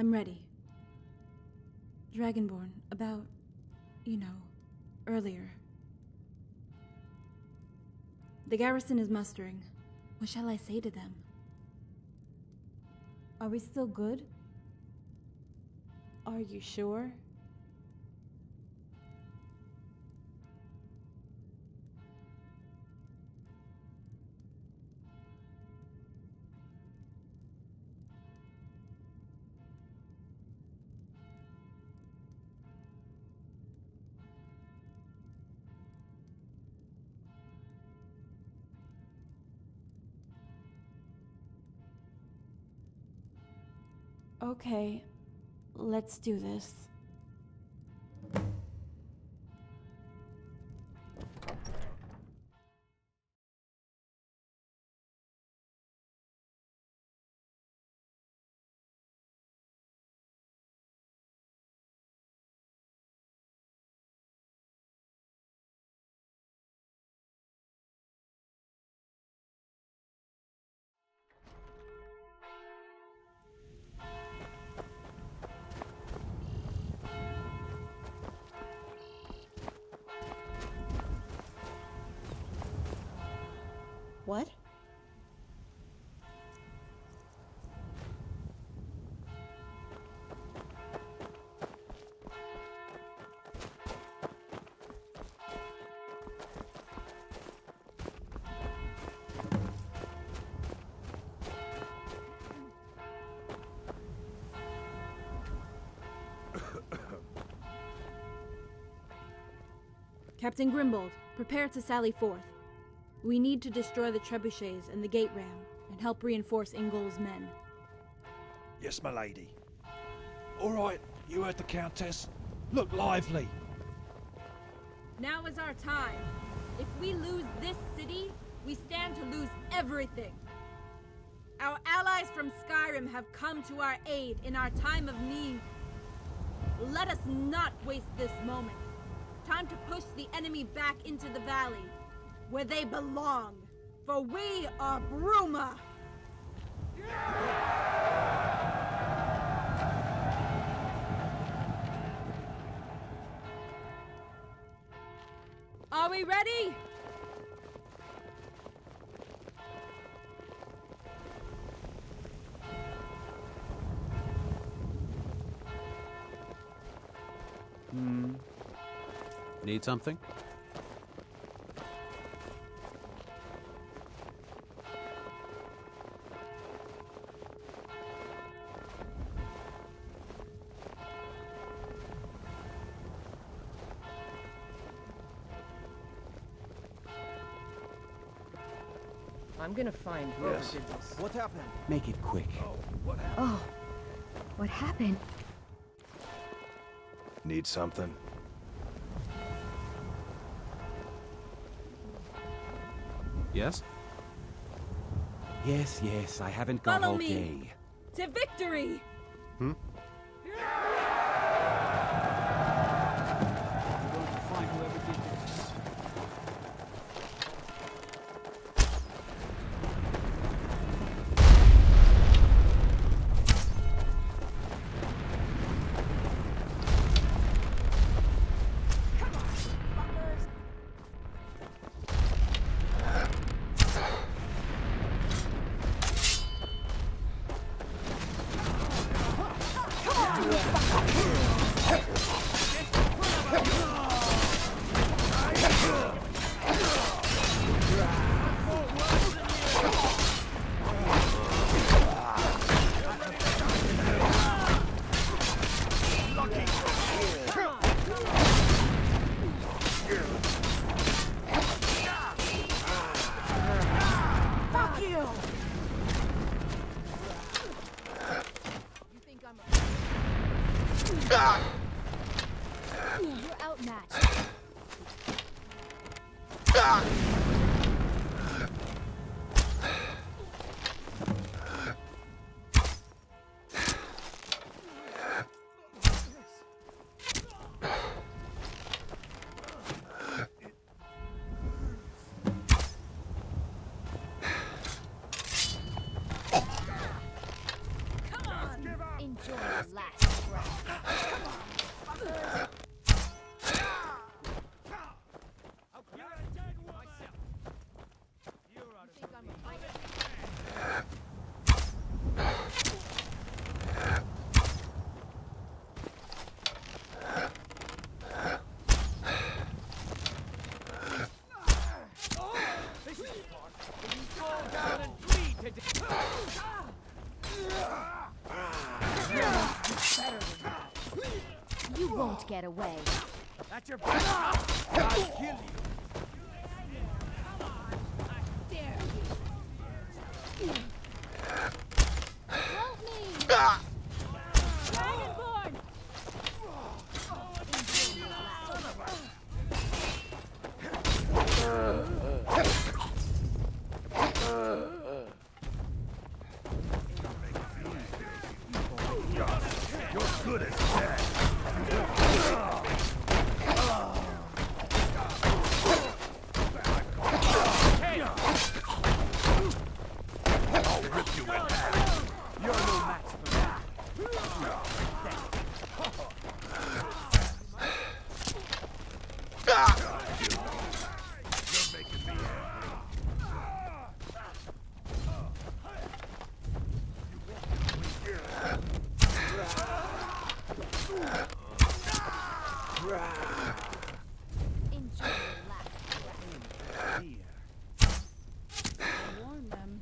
I'm ready. Dragonborn, about, earlier. The garrison is mustering. What shall I say to them? Are we still good? Are you sure? Okay, let's do this. What? Captain Grimbold, prepare to sally forth. We need to destroy the trebuchets and the gate ram, and help reinforce Ingol's men. Yes, my lady. All right, you heard the Countess. Look lively. Now is our time. If we lose this city, we stand to lose everything. Our allies from Skyrim have come to our aid in our time of need. Let us not waste this moment. Time to push the enemy back into the valley, where they belong, for we are Bruma! Are we ready? Need something? I'm gonna find whoever did this. What happened? Make it quick. Oh, what happened? Oh, what happened? Need something? Yes? Yes, I haven't got Follow all me. day. To victory! Hmm? Find whoever did this. You're outmatched. Enjoy your Fall down and bleed to death. You won't get away. That's your best. I'll kill you. Help me! Dragonborn! You're good as dead. I'll rip you in half. You're no match for me. You're making me angry. Enjoy your last breath. Warn them.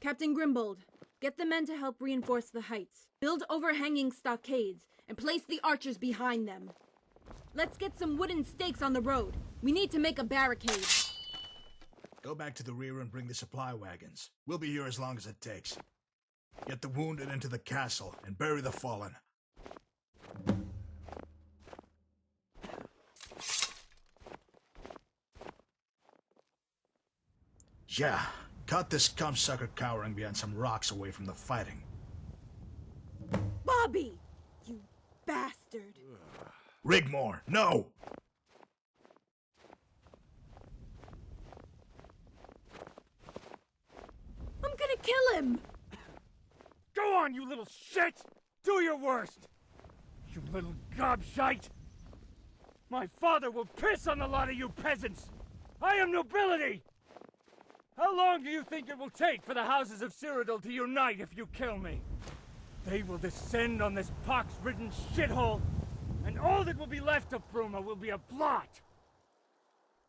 Captain Grimbold, get the men to help reinforce the heights. Build overhanging stockades and place the archers behind them. Let's get some wooden stakes on the road. We need to make a barricade. Go back to the rear and bring the supply wagons. We'll be here as long as it takes. Get the wounded into the castle and bury the fallen. Yeah, caught this scum-sucker cowering behind some rocks away from the fighting. Bobby! You bastard! Rigmor, no! I'm gonna kill him! Go on, you little shit! Do your worst! You little gobshite! My father will piss on the lot of you peasants! I am nobility! How long do you think it will take for the houses of Cyrodiil to unite if you kill me? They will descend on this pox-ridden shithole, and all that will be left of Bruma will be a blot!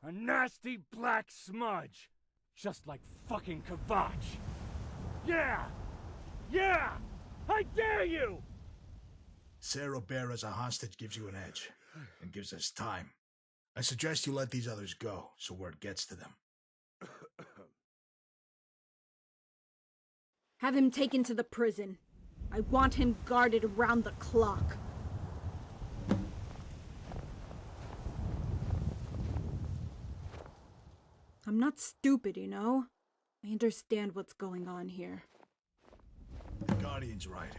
A nasty black smudge, just like fucking Kvatch. Yeah! Yeah! I dare you! Cyrodiil as a hostage gives you an edge, and gives us time. I suggest you let these others go, so word gets to them. Have him taken to the prison. I want him guarded around the clock. I'm not stupid, you know? I understand what's going on here. The Guardian's right.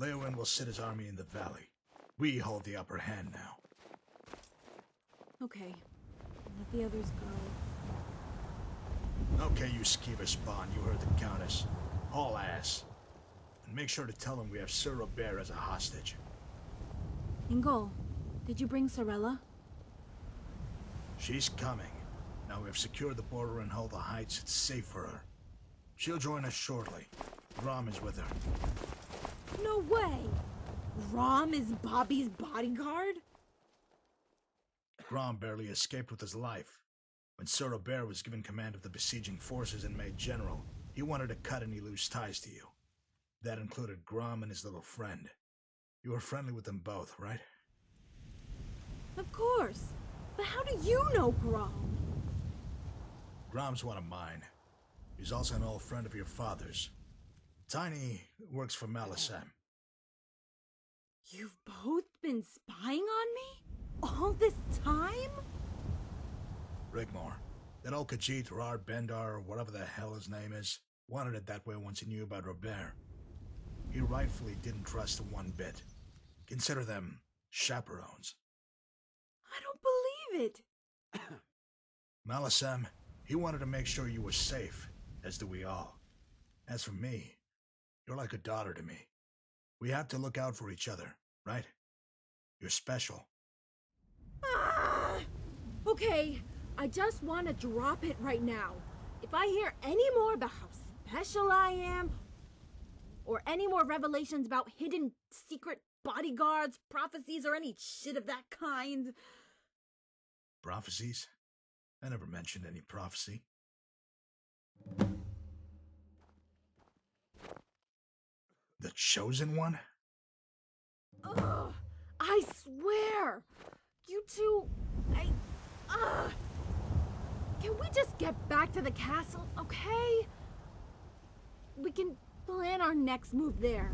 Leowyn will sit his army in the valley. We hold the upper hand now. Okay. Let the others go. Okay, you skeever spawn, you heard the Countess. Haul ass. And make sure to tell him we have Cyrodiil as a hostage. Ingol, did you bring Sorella? She's coming. Now we have secured the border and held the heights, it's safe for her. She'll join us shortly. Rom is with her. No way! Rom is Bobby's bodyguard? Grom barely escaped with his life. When Cyrodiil was given command of the besieging forces and made general, he wanted to cut any loose ties to you. That included Grom and his little friend. You were friendly with them both, right? Of course. But how do you know Grom? Grom's one of mine. He's also an old friend of your father's. Tiny works for Malisam. You've both been spying on me? All this time? Rigmor. That old Khajiit or Bendar or whatever the hell his name is, wanted it that way once he knew about Robert. He rightfully didn't trust them one bit. Consider them chaperones. I don't believe it. Malisam, he wanted to make sure you were safe, as do we all. As for me, you're like a daughter to me. We have to look out for each other, right? You're special. Ah! Okay, I just want to drop it right now. If I hear any more about how special I am, or any more revelations about hidden secret bodyguards, prophecies, or any shit of that kind... Prophecies? I never mentioned any prophecy. The Chosen One? Ugh! I swear! You two... Can we just get back to the castle, okay? We can plan our next move there.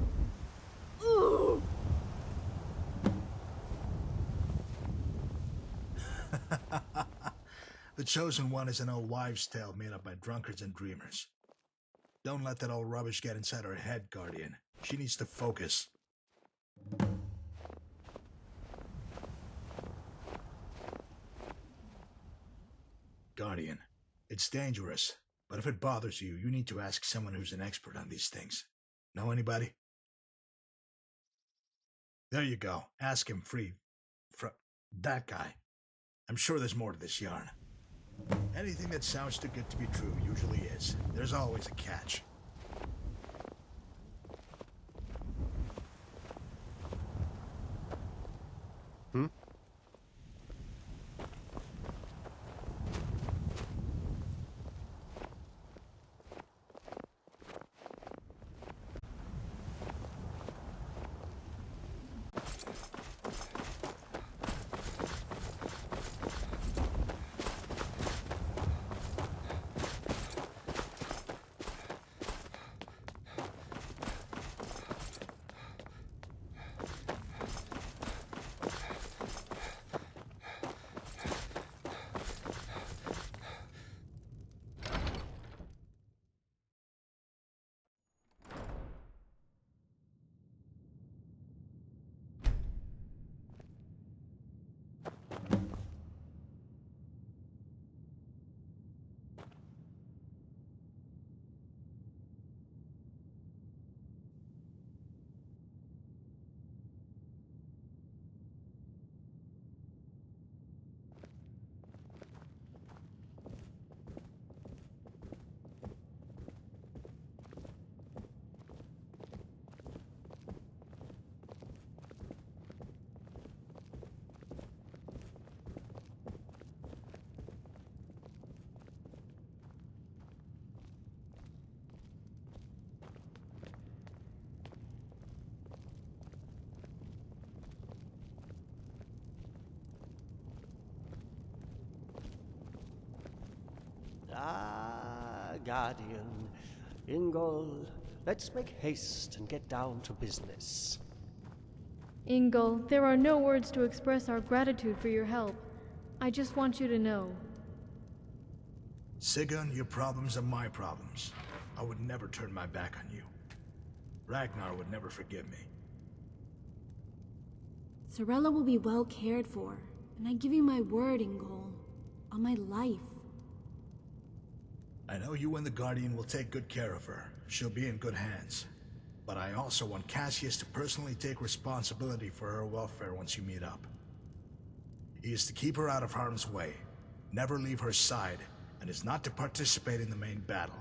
Ooh! The Chosen One is an old wives' tale made up by drunkards and dreamers. Don't let that old rubbish get inside her head, Guardian. She needs to focus. Guardian, it's dangerous, but if it bothers you, you need to ask someone who's an expert on these things. Know anybody? There you go. Ask him that guy. I'm sure there's more to this yarn. Anything that sounds too good to be true usually is. There's always a catch. Guardian. Ingol, let's make haste and get down to business. Ingol, there are no words to express our gratitude for your help. I just want you to know. Sigun, your problems are my problems. I would never turn my back on you. Ragnar would never forgive me. Sorella will be well cared for, and I give you my word, Ingol, on my life. I know you and the Guardian will take good care of her. She'll be in good hands. But I also want Cassius to personally take responsibility for her welfare once you meet up. He is to keep her out of harm's way, never leave her side, and is not to participate in the main battle.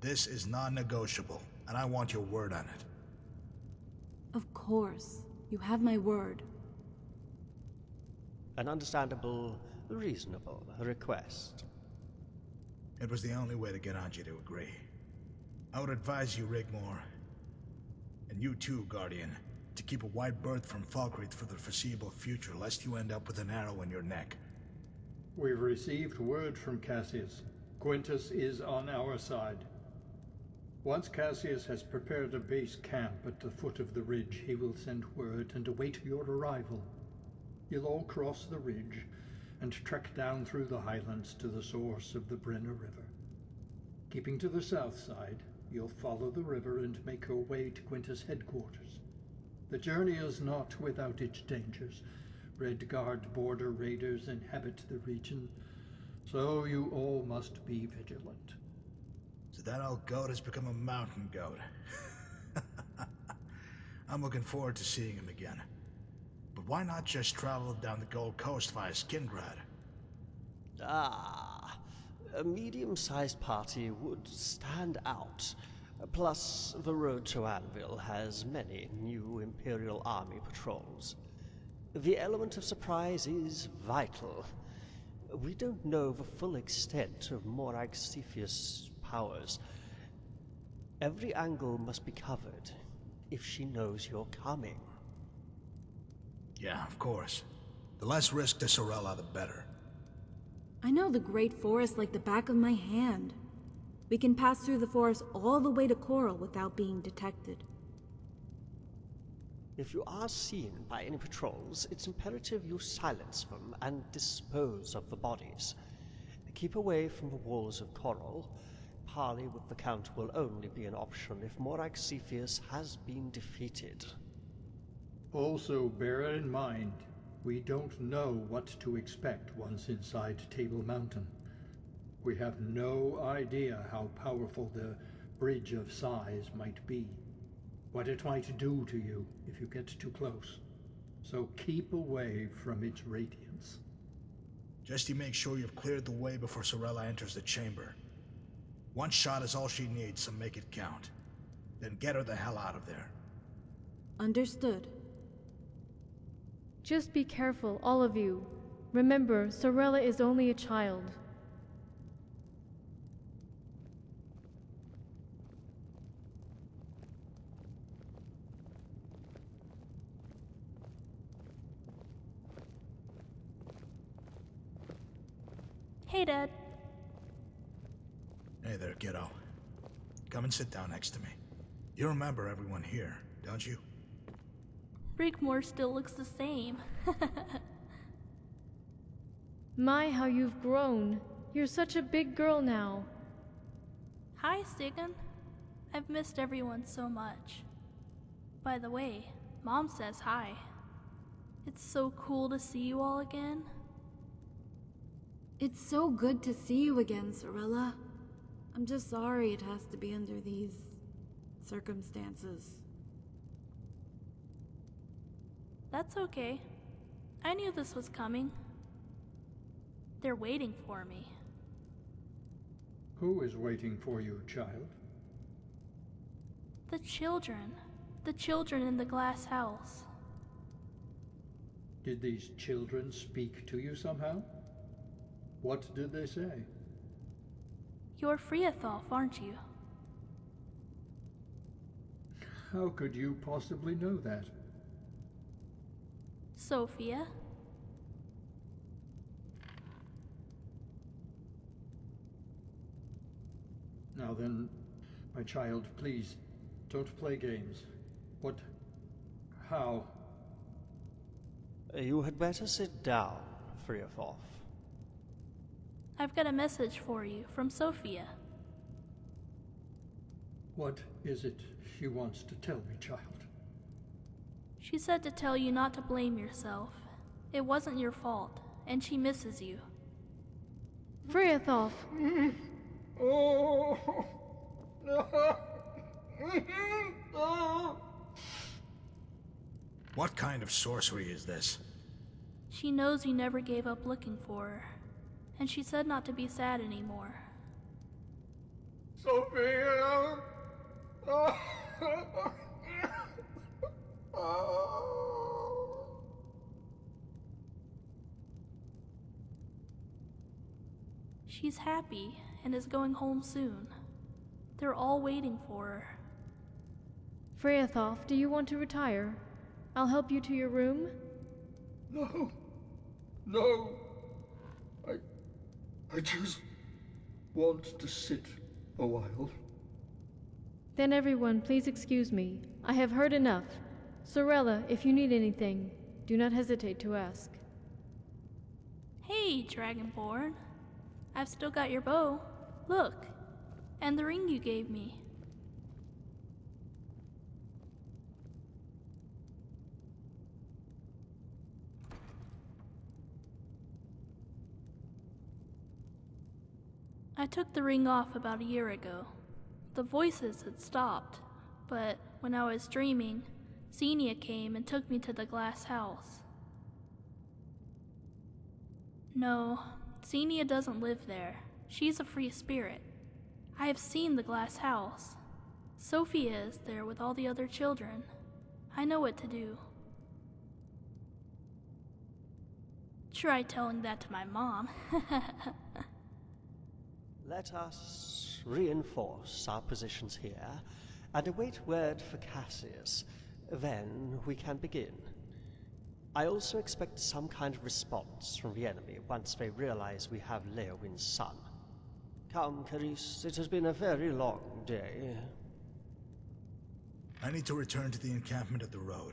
This is non-negotiable, and I want your word on it. Of course. You have my word. An understandable, reasonable request. It was the only way to get Anji to agree. I would advise you, Rigmor, and you too, Guardian, to keep a wide berth from Falkreath for the foreseeable future, lest you end up with an arrow in your neck. We've received word from Cassius. Quintus is on our side. Once Cassius has prepared a base camp at the foot of the ridge, he will send word and await your arrival. You'll all cross the ridge and trek down through the highlands to the source of the Brenner River. Keeping to the south side, you'll follow the river and make your way to Quintus' headquarters. The journey is not without its dangers. Red Guard border raiders inhabit the region, so you all must be vigilant. So that old goat has become a mountain goat. I'm looking forward to seeing him again. But why not just travel down the Gold Coast via Skingrad? A medium-sized party would stand out. Plus, the road to Anvil has many new Imperial Army patrols. The element of surprise is vital. We don't know the full extent of Morag Cepheus' powers. Every angle must be covered if she knows you're coming. Yeah, of course. The less risk to Sorella, the better. I know the Great Forest like the back of my hand. We can pass through the forest all the way to Coral without being detected. If you are seen by any patrols, it's imperative you silence them and dispose of the bodies. Keep away from the walls of Coral. Parley with the Count will only be an option if Morag Cepheus has been defeated. Also, bear in mind, we don't know what to expect once inside Table Mountain. We have no idea how powerful the Bridge of Sighs might be, what it might do to you if you get too close. So keep away from its radiance. Just to make sure you've cleared the way before Sorella enters the chamber. One shot is all she needs, so make it count. Then get her the hell out of there. Understood. Just be careful, all of you. Remember, Sorella is only a child. Hey, Dad. Hey there, kiddo. Come and sit down next to me. You remember everyone here, don't you? Rigmor still looks the same. My, how you've grown. You're such a big girl now. Hi, Stigan. I've missed everyone so much. By the way, Mom says hi. It's so cool to see you all again. It's so good to see you again, Sorella. I'm just sorry it has to be under these circumstances. That's okay. I knew this was coming. They're waiting for me. Who is waiting for you, child? The children. The children in the glass house. Did these children speak to you somehow? What did they say? You're Friathoff, aren't you? How could you possibly know that? Sophia? Now then, my child, please, don't play games. What? How? You had better sit down, Friathoff. I've got a message for you from Sophia. What is it she wants to tell me, child? She said to tell you not to blame yourself. It wasn't your fault, and she misses you. Friathoff! What kind of sorcery is this? She knows you never gave up looking for her, and she said not to be sad anymore. Sophia! She's happy and is going home soon. They're all waiting for her. Friathoff, do you want to retire? I'll help you to your room. No. No. I just want to sit a while. Then everyone, please excuse me. I have heard enough. Sorella, if you need anything, do not hesitate to ask. Hey, Dragonborn. I've still got your bow. Look. And the ring you gave me. I took the ring off about a year ago. The voices had stopped, but when I was dreaming, Xenia came and took me to the glass house. No, Xenia doesn't live there. She's a free spirit. I have seen the glass house. Sophia is there with all the other children. I know what to do. Try telling that to my mom. Let us reinforce our positions here and await word for Cassius. Then we can begin. I also expect some kind of response from the enemy once they realize we have Leowin's son. Come, Carice, it has been a very long day. I need to return to the encampment at the road.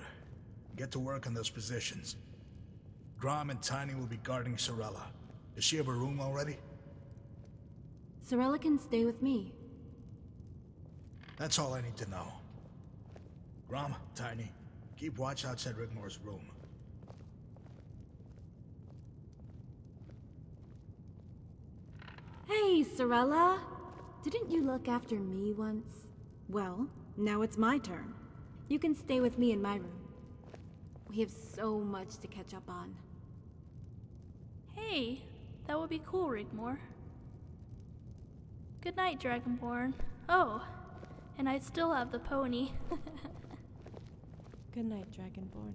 Get to work on those positions. Grom and Tiny will be guarding Sorella. Does she have a room already? Sorella can stay with me. That's all I need to know. Grom, Tiny, keep watch outside Rigmor's room. Hey, Sorella! Didn't you look after me once? Well, now it's my turn. You can stay with me in my room. We have so much to catch up on. Hey, that would be cool, Rigmor. Good night, Dragonborn. Oh, and I still have the pony. Good night, Dragonborn.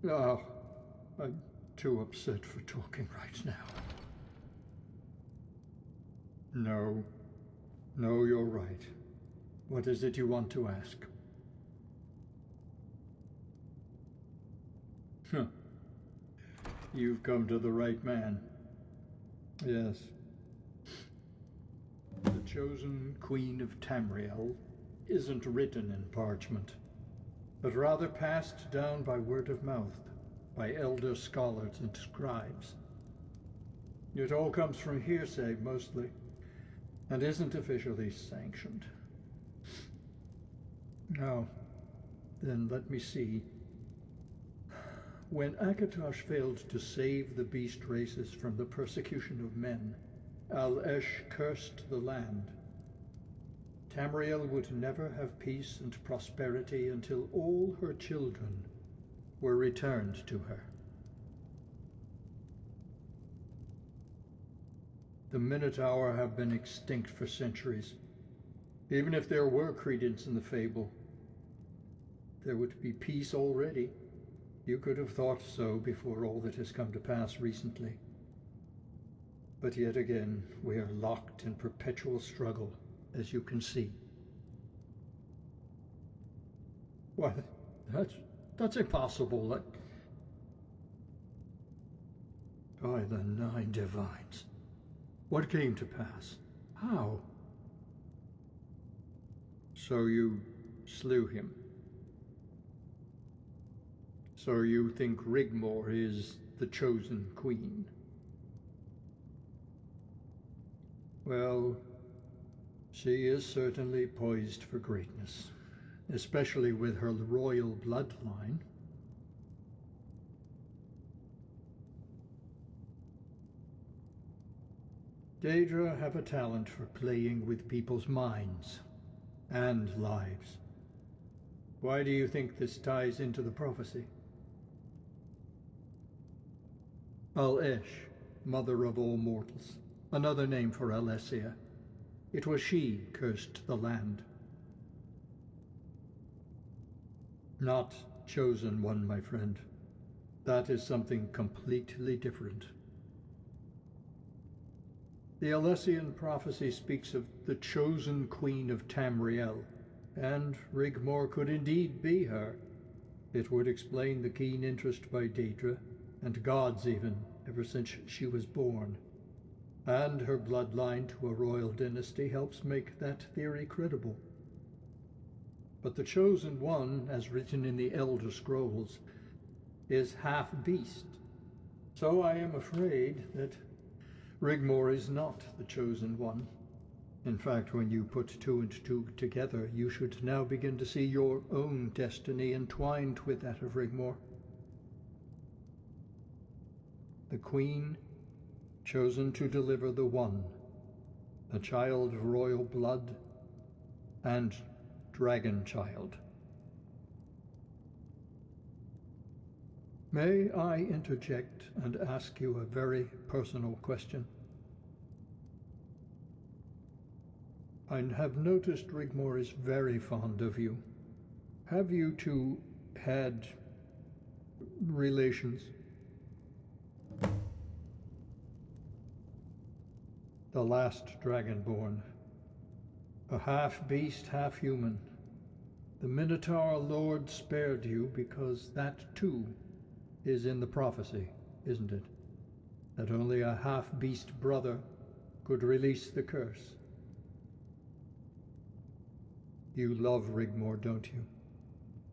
No, I'm too upset for talking right now. No, you're right. What is it you want to ask? Huh. You've come to the right man. Yes. The chosen Queen of Tamriel isn't written in parchment, but rather passed down by word of mouth, by elder scholars and scribes. It all comes from hearsay, mostly, and isn't officially sanctioned. Now, then let me see. When Akatosh failed to save the beast races from the persecution of men, Al-Esh cursed the land. Tamriel would never have peace and prosperity until all her children were returned to her. The Minotaur have been extinct for centuries. Even if there were credence in the fable, there would be peace already. You could have thought so before all that has come to pass recently. But yet again, we are locked in perpetual struggle, as you can see. Why, that's impossible. By the Nine Divines. What came to pass? How? So you slew him. So you think Rigmor is the chosen queen? Well, she is certainly poised for greatness, especially with her royal bloodline. Daedra have a talent for playing with people's minds and lives. Why do you think this ties into the prophecy? Al-Esh, mother of all mortals, another name for Alessia. It was she cursed the land. Not chosen one, my friend. That is something completely different. The Alessian prophecy speaks of the chosen queen of Tamriel, and Rigmor could indeed be her. It would explain the keen interest by Daedra, and gods even, ever since she was born. And her bloodline to a royal dynasty helps make that theory credible. But the Chosen One, as written in the Elder Scrolls, is half-beast. So I am afraid that Rigmor is not the Chosen One. In fact, when you put two and two together, you should now begin to see your own destiny entwined with that of Rigmor. The Queen, chosen to deliver the One, a child of royal blood, and dragon child. May I interject and ask you a very personal question? I have noticed Rigmor is very fond of you. Have you two had relations? The last Dragonborn, a half-beast, half-human. The Minotaur Lord spared you because that too is in the prophecy, isn't it? That only a half-beast brother could release the curse. You love Rigmor, don't you?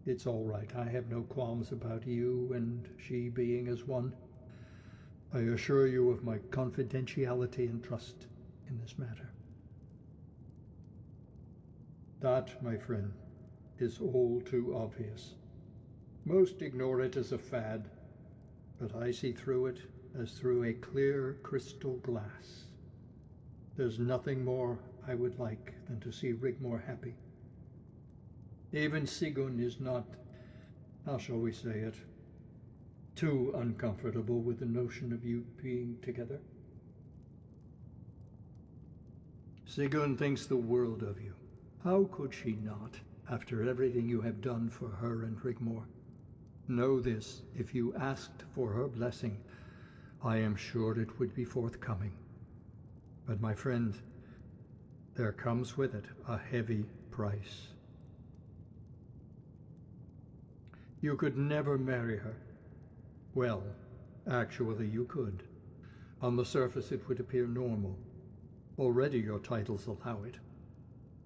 It's all right. I have no qualms about you and she being as one. I assure you of my confidentiality and trust in this matter. That, my friend, is all too obvious. Most ignore it as a fad, but I see through it as through a clear crystal glass. There's nothing more I would like than to see Rigmor happy. Even Sigun is not, how shall we say it, too uncomfortable with the notion of you being together. Sigun thinks the world of you. How could she not, after everything you have done for her and Rigmor? Know this, if you asked for her blessing, I am sure it would be forthcoming. But my friend, there comes with it a heavy price. You could never marry her. Well, actually you could. On the surface it would appear normal. Already your titles allow it.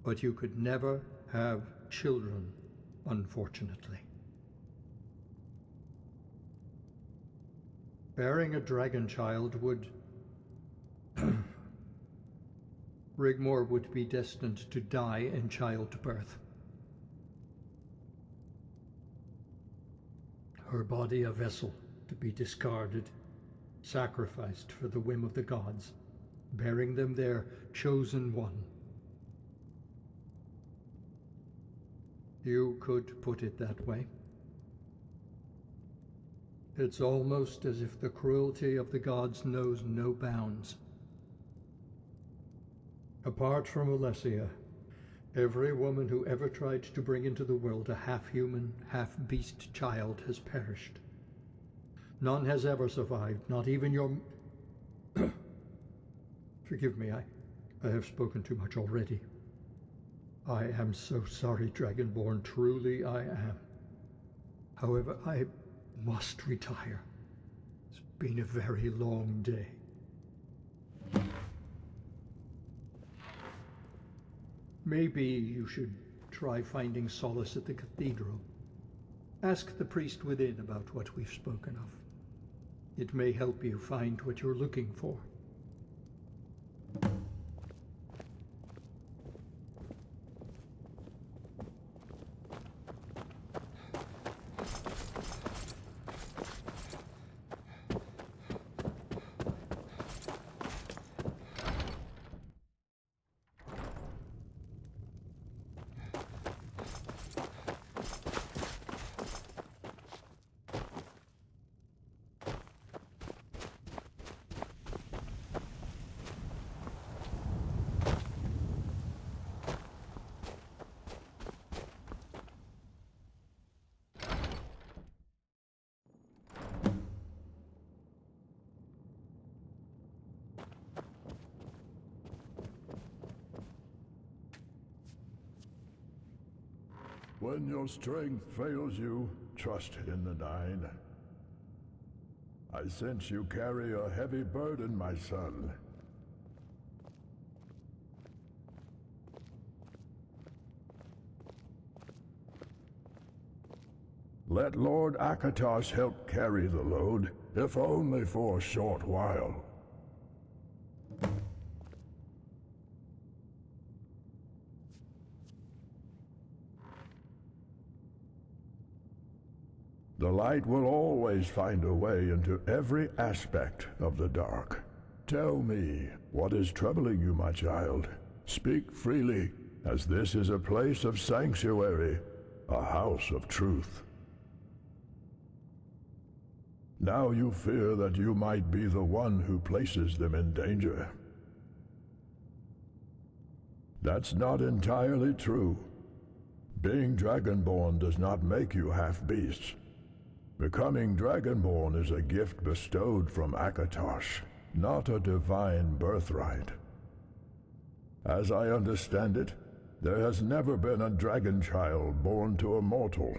But you could never have children, unfortunately. Bearing a dragon child would... Rigmor would be destined to die in childbirth. Her body a vessel to be discarded, sacrificed for the whim of the gods, bearing them their chosen one. You could put it that way. It's almost as if the cruelty of the gods knows no bounds. Apart from Alessia, every woman who ever tried to bring into the world a half-human, half-beast child has perished. None has ever survived, not even your... Forgive me, I have spoken too much already. I am so sorry, Dragonborn, truly I am. However, I must retire. It's been a very long day. Maybe you should try finding solace at the cathedral. Ask the priest within about what we've spoken of. It may help you find what you're looking for. When your strength fails you, trust in the Nine. I sense you carry a heavy burden, my son. Let Lord Akatos help carry the load, if only for a short while. The light will always find a way into every aspect of the dark. Tell me, what is troubling you, my child? Speak freely, as this is a place of sanctuary, a house of truth. Now you fear that you might be the one who places them in danger. That's not entirely true. Being Dragonborn does not make you half-beasts. Becoming Dragonborn is a gift bestowed from Akatos, not a divine birthright. As I understand it, there has never been a dragon child born to a mortal,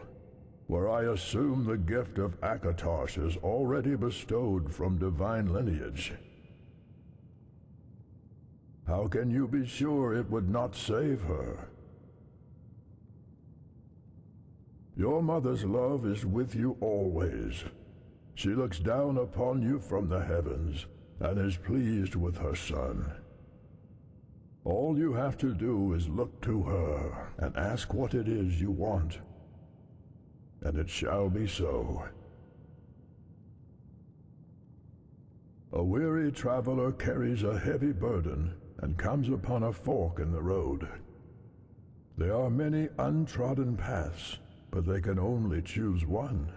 where I assume the gift of Akatos is already bestowed from divine lineage. How can you be sure it would not save her? Your mother's love is with you always. She looks down upon you from the heavens and is pleased with her son. All you have to do is look to her and ask what it is you want, and it shall be so. A weary traveler carries a heavy burden and comes upon a fork in the road. There are many untrodden paths, but they can only choose one.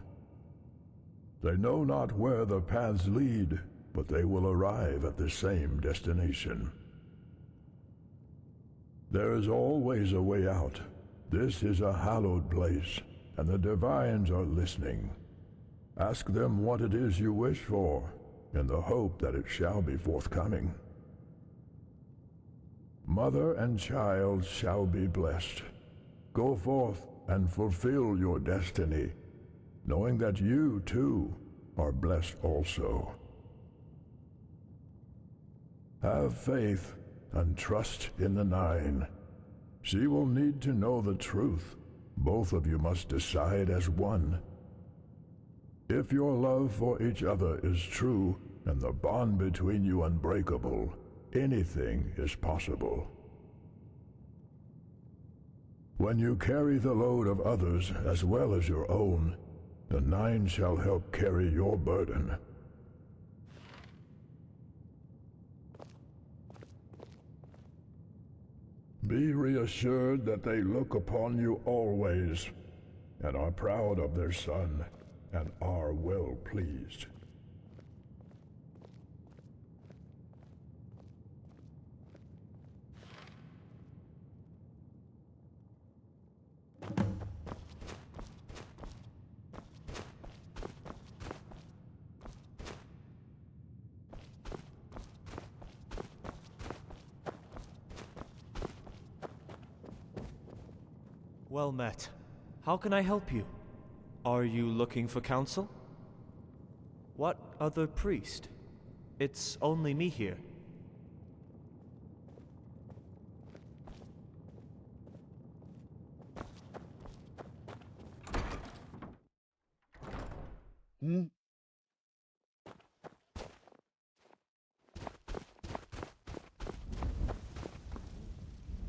They know not where the paths lead, but they will arrive at the same destination. There is always a way out. This is a hallowed place, and the divines are listening. Ask them what it is you wish for, in the hope that it shall be forthcoming. Mother and child shall be blessed. Go forth and fulfill your destiny, knowing that you, too, are blessed also. Have faith and trust in the Nine. She will need to know the truth. Both of you must decide as one. If your love for each other is true, and the bond between you unbreakable, anything is possible. When you carry the load of others as well as your own, the Nine shall help carry your burden. Be reassured that they look upon you always, and are proud of their son, and are well pleased. Well met. How can I help you? Are you looking for counsel? What other priest? It's only me here.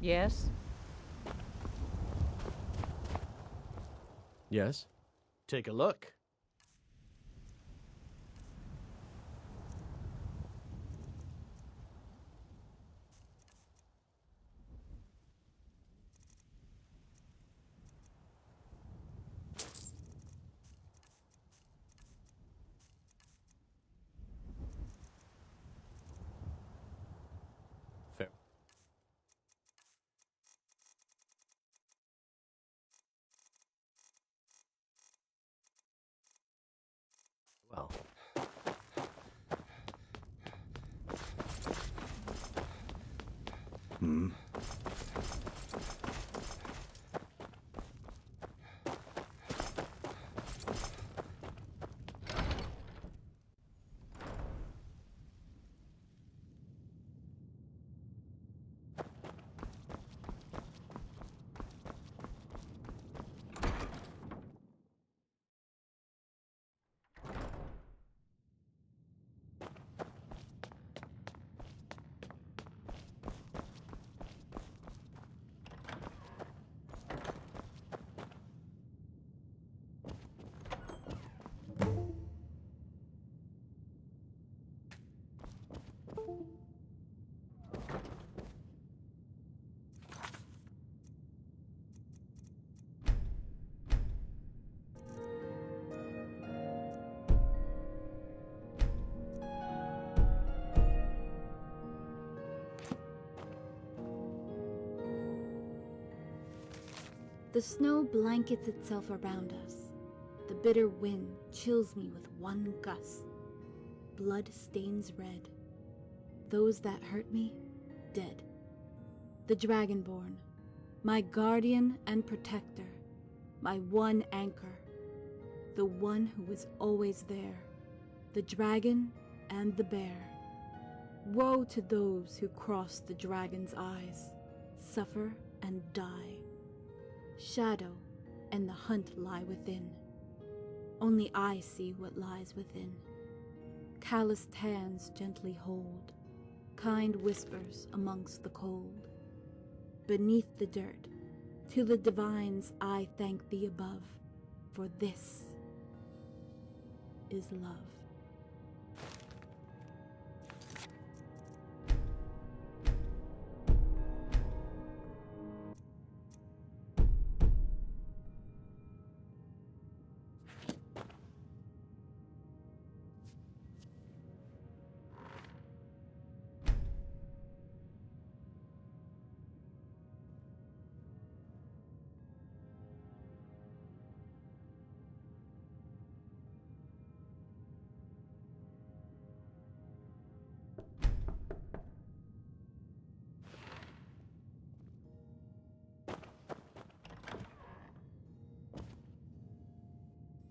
Yes? Yes? Take a look. Fair. Well. The snow blankets itself around us. The bitter wind chills me with one gust. Blood stains red. Those that hurt me, dead. The Dragonborn, my guardian and protector, my one anchor, the one who was always there, the dragon and the bear. Woe to those who cross the dragon's eyes, suffer and die. Shadow and the hunt lie within. Only I see what lies within. Calloused hands gently hold, kind whispers amongst the cold. Beneath the dirt, to the divines I thank thee above, for this is love.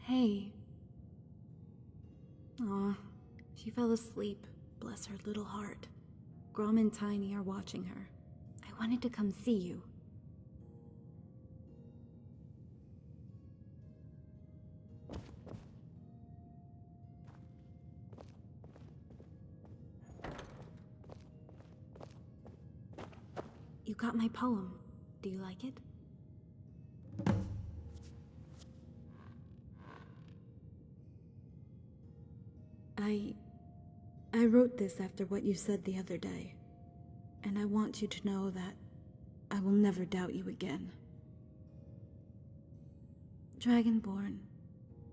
Hey. Aw, she fell asleep. Bless her little heart. Grom and Tiny are watching her. I wanted to come see you. You got my poem. Do you like it? I wrote this after what you said the other day, and I want you to know that I will never doubt you again. Dragonborn,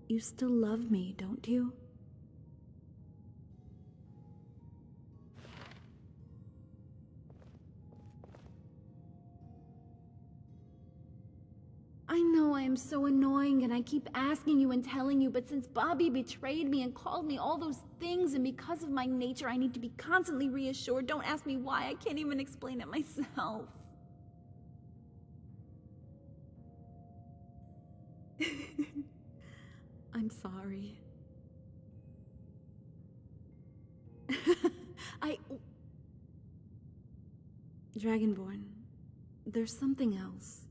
you still love me, don't you? I know I am so annoying and I keep asking you and telling you, but since Bobby betrayed me and called me all those things, and because of my nature I need to be constantly reassured, don't ask me why, I can't even explain it myself. I'm sorry. Dragonborn, there's something else.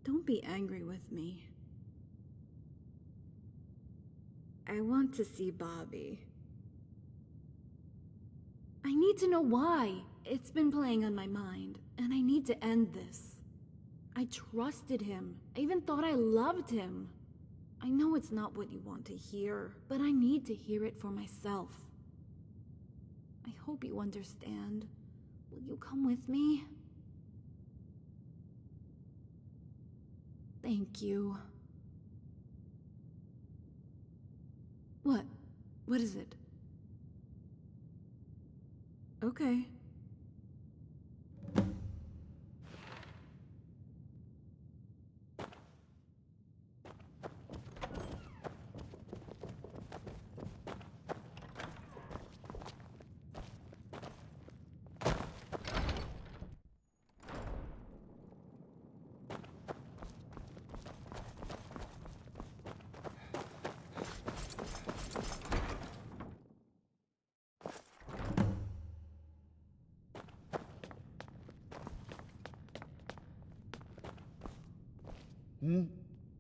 Don't be angry with me. I want to see Bobby. I need to know why. It's been playing on my mind, and I need to end this. I trusted him. I even thought I loved him. I know it's not what you want to hear, but I need to hear it for myself. I hope you understand. Will you come with me? Thank you. What? What is it? Okay.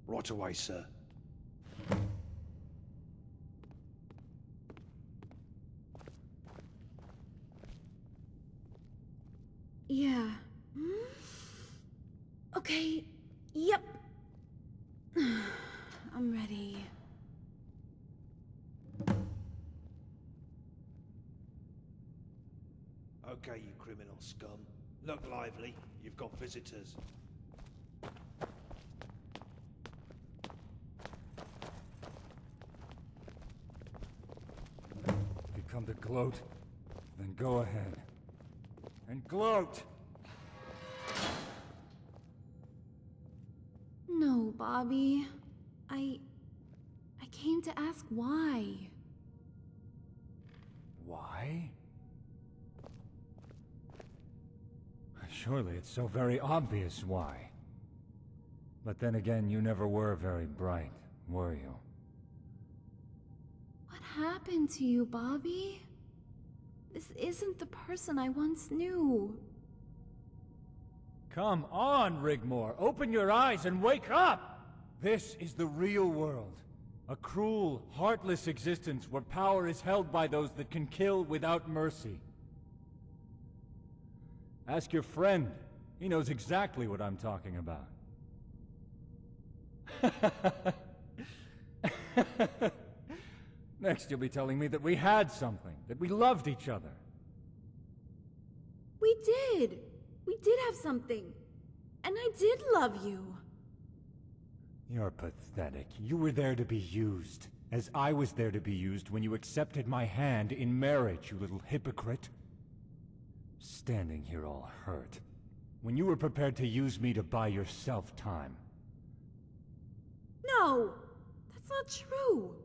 Right away, sir. Yeah. Okay. Yep. I'm ready. Okay, you criminal scum. Look lively. You've got visitors. If you come to gloat, then go ahead. And gloat! No, Bobby. I came to ask why. Why? Surely it's so very obvious why. But then again, you never were very bright, were you? What happened to you, Bobby? This isn't the person I once knew. Come on, Rigmor! Open your eyes and wake up! This is the real world. A cruel, heartless existence where power is held by those that can kill without mercy. Ask your friend. He knows exactly what I'm talking about. Next you'll be telling me that we had something, that we loved each other. We did! We did have something. And I did love you. You're pathetic. You were there to be used, as I was there to be used when you accepted my hand in marriage, you little hypocrite. Standing here all hurt, when you were prepared to use me to buy yourself time. No! That's not true.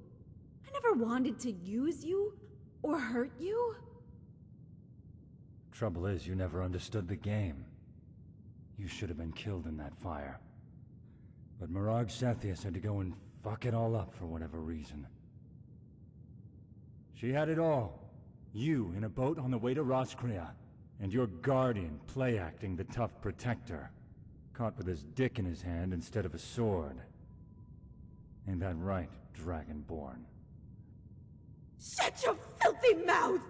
I never wanted to use you, or hurt you. Trouble is, you never understood the game. You should have been killed in that fire. But Mirag Sethius had to go and fuck it all up for whatever reason. She had it all. You in a boat on the way to Roskria, and your guardian play-acting the tough protector, caught with his dick in his hand instead of a sword. Ain't that right, Dragonborn? Shut your filthy mouth!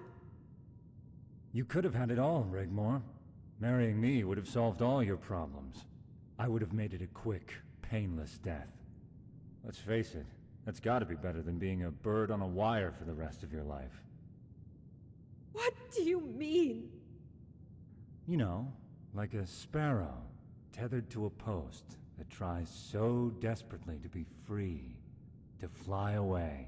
You could have had it all, Rigmor. Marrying me would have solved all your problems. I would have made it a quick, painless death. Let's face it, that's gotta be better than being a bird on a wire for the rest of your life. What do you mean? You know, like a sparrow, tethered to a post that tries so desperately to be free, to fly away.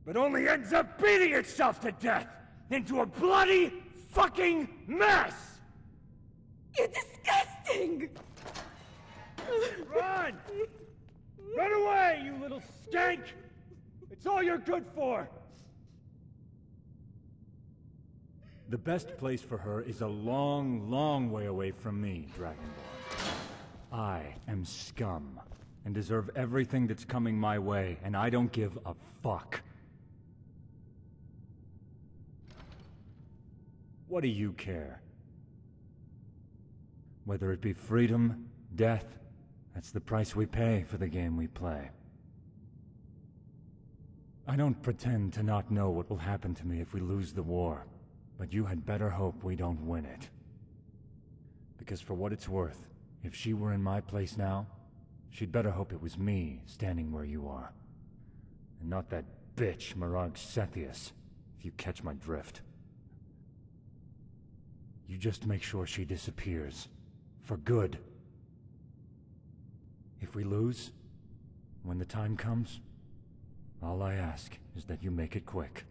But only ends up beating itself to death into a bloody fucking mess! You're disgusting! Run! Run away, you little skank! It's all you're good for! The best place for her is a long, long way away from me, Dragonborn. I am scum, and deserve everything that's coming my way, and I don't give a fuck. What do you care? Whether it be freedom, death, that's the price we pay for the game we play. I don't pretend to not know what will happen to me if we lose the war, but you had better hope we don't win it. Because for what it's worth, if she were in my place now, she'd better hope it was me standing where you are. And not that bitch, Mirag Sethius, if you catch my drift. You just make sure she disappears. For good. If we lose, when the time comes, all I ask is that you make it quick.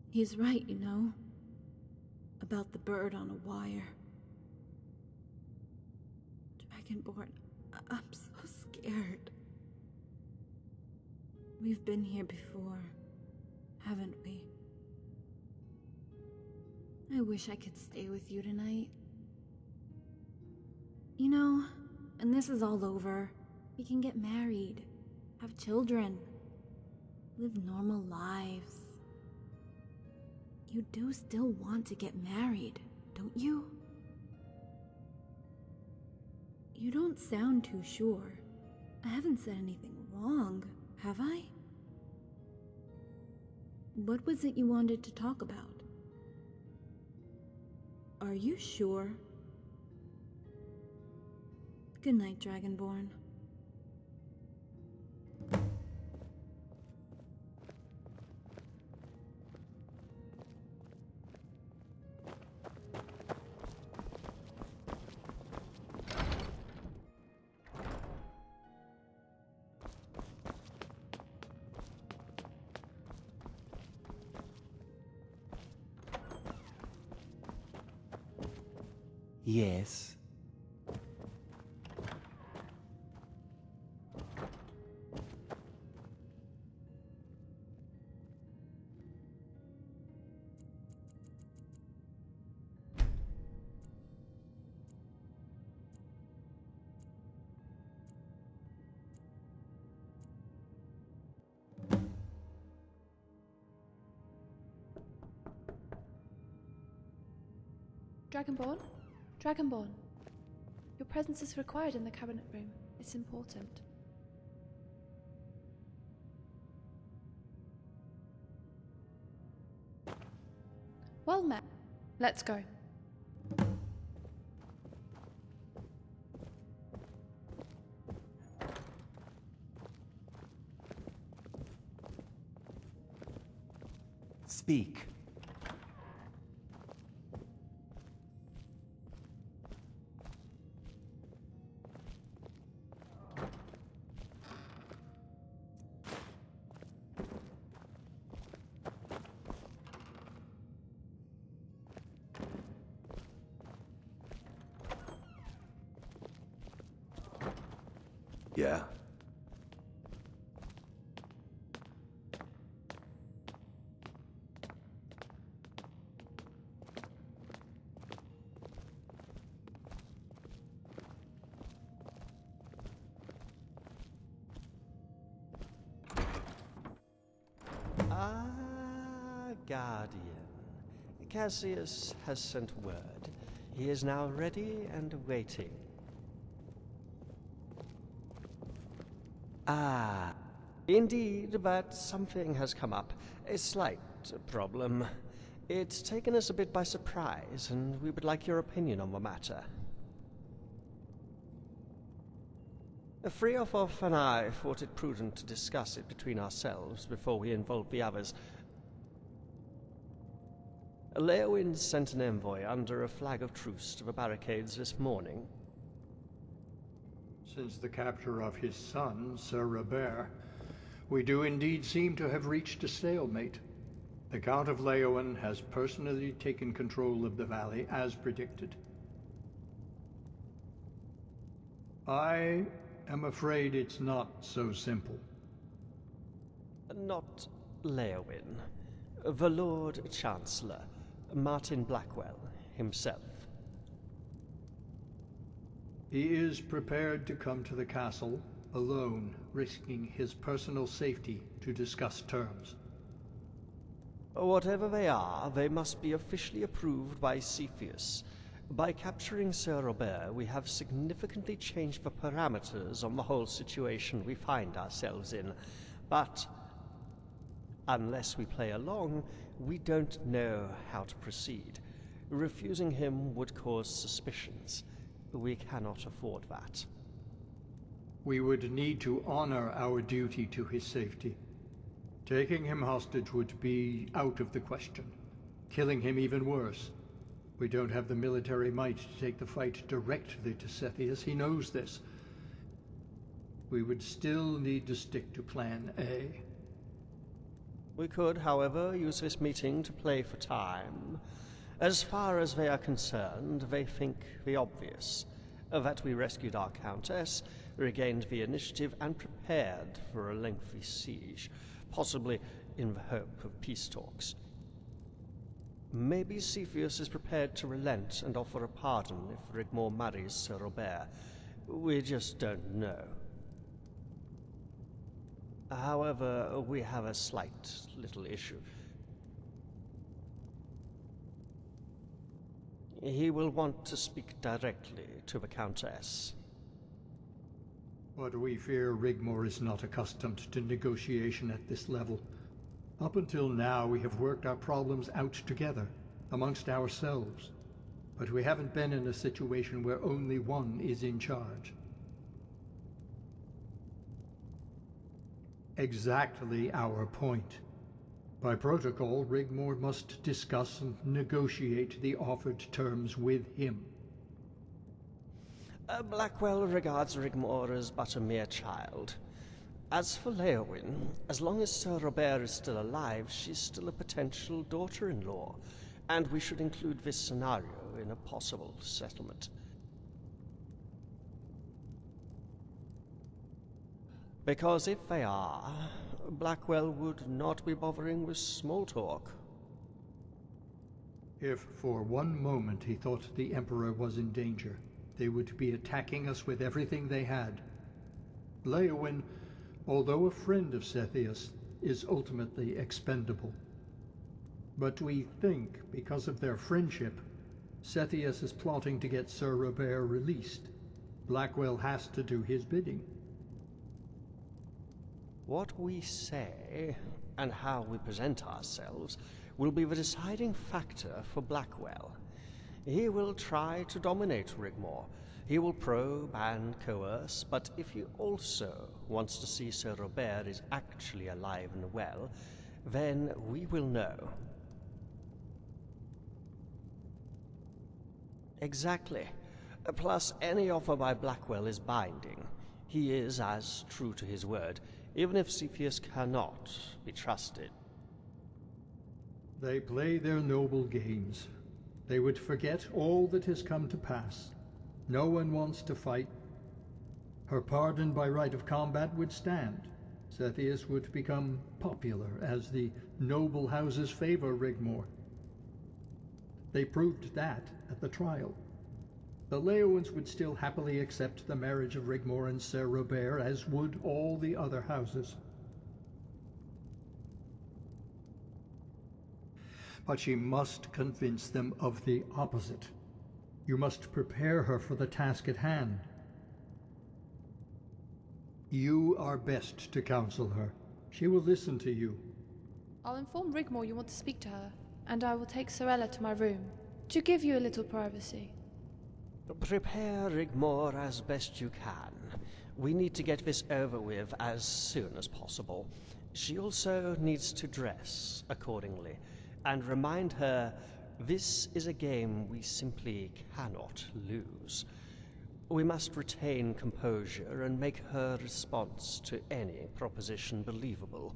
He's right, you know. About the bird on a wire. Dragonborn, I'm so scared. We've been here before, haven't we? I wish I could stay with you tonight. You know, when this is all over, we can get married, have children, live normal lives. You do still want to get married, don't you? You don't sound too sure. I haven't said anything wrong, have I? What was it you wanted to talk about? Are you sure? Good night, Dragonborn. Yes. Dragonborn? Dragonborn. Your presence is required in the cabinet room. It's important. Well met. Let's go. Speak. Yeah. Guardian. Cassius has sent word. He is now ready and waiting. Ah, indeed, but something has come up. A slight problem. It's taken us a bit by surprise, and we would like your opinion on the matter. Freofoff and I thought it prudent to discuss it between ourselves before we involve the others. Leowyn sent an envoy under a flag of truce to the barricades this morning. Since the capture of his son, Sir Robert, we do indeed seem to have reached a stalemate. The Count of Leowyn has personally taken control of the valley, as predicted. I am afraid it's not so simple. Not Leowyn. The Lord Chancellor, Martin Blackwell, himself. He is prepared to come to the castle alone, risking his personal safety to discuss terms. Whatever they are, they must be officially approved by Cepheus. By capturing Sir Robert, we have significantly changed the parameters on the whole situation we find ourselves in. But unless we play along, we don't know how to proceed. Refusing him would cause suspicions. We cannot afford that. We would need to honor our duty to his safety. Taking him hostage would be out of the question. Killing him even worse. We don't have the military might to take the fight directly to Cepheus. He knows this. We would still need to stick to Plan A. We could, however, use this meeting to play for time. As far as they are concerned, they think the obvious. That we rescued our Countess, regained the initiative, and prepared for a lengthy siege, possibly in the hope of peace talks. Maybe Cepheus is prepared to relent and offer a pardon if Rigmor marries Sir Robert. We just don't know. However, we have a slight little issue. He will want to speak directly to the Countess. But we fear Rigmor is not accustomed to negotiation at this level. Up until now, we have worked our problems out together, amongst ourselves. But we haven't been in a situation where only one is in charge. Exactly our point. By protocol, Rigmor must discuss and negotiate the offered terms with him. Blackwell regards Rigmor as but a mere child. As for Leowyn, as long as Sir Robert is still alive, she's still a potential daughter-in-law, and we should include this scenario in a possible settlement. Because if they are, Blackwell would not be bothering with small talk. If for one moment he thought the Emperor was in danger, they would be attacking us with everything they had. Leowyn, although a friend of Sethius, is ultimately expendable. But we think, because of their friendship, Sethius is plotting to get Sir Robert released. Blackwell has to do his bidding. What we say, and how we present ourselves, will be the deciding factor for Blackwell. He will try to dominate Rigmor. He will probe and coerce, but if he also wants to see Sir Robert is actually alive and well, then we will know. Exactly. Plus, any offer by Blackwell is binding. He is as true to his word, even if Cepheus cannot be trusted. They play their noble games. They would forget all that has come to pass. No one wants to fight. Her pardon by right of combat would stand. Cepheus would become popular as the noble houses favor Rigmor. They proved that at the trial. The Leowins would still happily accept the marriage of Rigmor and Sir Robert, as would all the other houses. But she must convince them of the opposite. You must prepare her for the task at hand. You are best to counsel her. She will listen to you. I'll inform Rigmor you want to speak to her, and I will take Sorella to my room, to give you a little privacy. Prepare Rigmor as best you can. We need to get this over with as soon as possible. She also needs to dress accordingly, and remind her this is a game we simply cannot lose. We must retain composure and make her response to any proposition believable.